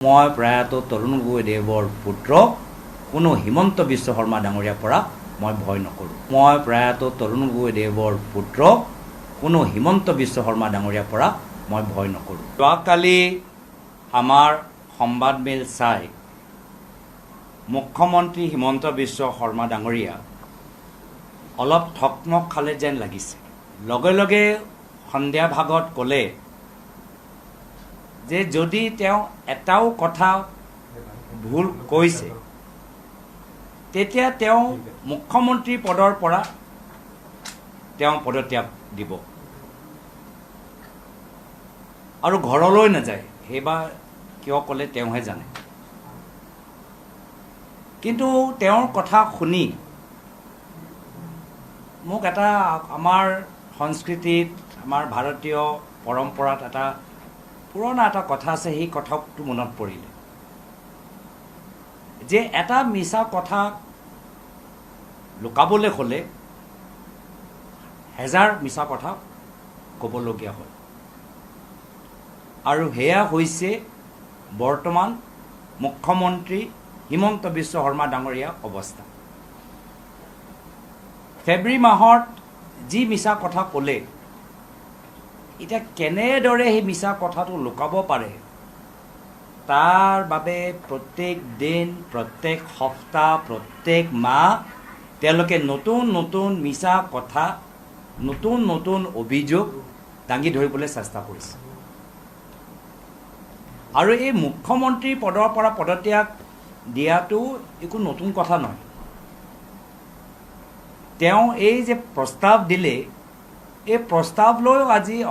মই প্ৰয়াত তৰুণ গগৈদেৱৰ পুত্ৰ কোনো হিমন্ত বিশ্ব শৰ্মা ডাঙৰীয়াৰ পৰা মই ভয় নকৰোঁ। মই প্ৰয়াত তৰুণ গগৈদেৱৰ পুত্ৰ কোনো হিমন্ত বিশ্ব শৰ্মা ডাঙৰীয়াৰ পৰা মই ভয় নকৰোঁ। যোৱাকালি আমাৰ সংবাদমেল চাই মুখ্যমন্ত্ৰী হিমন্ত বিশ্ব শৰ্মা ডাঙৰীয়া অলপ ঠকমক খালে যেন লাগিছে। লগে লগে সন্ধিয়া ভাগত ক'লে যে যদি তেওঁ এটাও কথা ভুল কৈছে তেতিয়া তেওঁ মুখ্যমন্ত্ৰী পদৰ পৰা তেওঁ পদত্যাগ দিব আৰু ঘৰলৈ নাযায়। সেইবাৰ কিয় ক'লে তেওঁহে জানে। কিন্তু তেওঁৰ কথা শুনি মোক এটা আমাৰ সংস্কৃতিত আমাৰ ভাৰতীয় পৰম্পৰাত এটা পুৰণা এটা কথা আছে, সেই কথাটো মনত পৰিলে যে এটা মিছা কথা লুকাবলৈ হ'লে হেজাৰ মিছা কথা ক'বলগীয়া হয়। আৰু সেয়া হৈছে বৰ্তমান মুখ্যমন্ত্ৰী হিমন্ত বিশ্ব শৰ্মা ডাঙৰীয়াৰ অৱস্থা। ফেব্ৰুৱাৰী মাহত যি মিছা কথা ক'লে, এতিয়া কেনেদৰে সেই মিছা কথাটো লুকাব পাৰে তাৰ বাবে প্ৰত্যেক দিন, প্ৰত্যেক সপ্তাহ, প্ৰত্যেক মাহ তেওঁলোকে নতুন নতুন মিছা কথা, নতুন নতুন অভিযোগ দাঙি ধৰিবলৈ চেষ্টা কৰিছে। আৰু এই মুখ্যমন্ত্ৰী পদৰ পৰা পদত্যাগ দিয়াটো একো নতুন কথা নহয়। তেওঁ এই যে প্ৰস্তাৱ দিলে, এই প্ৰস্তাৱ লৈও আজি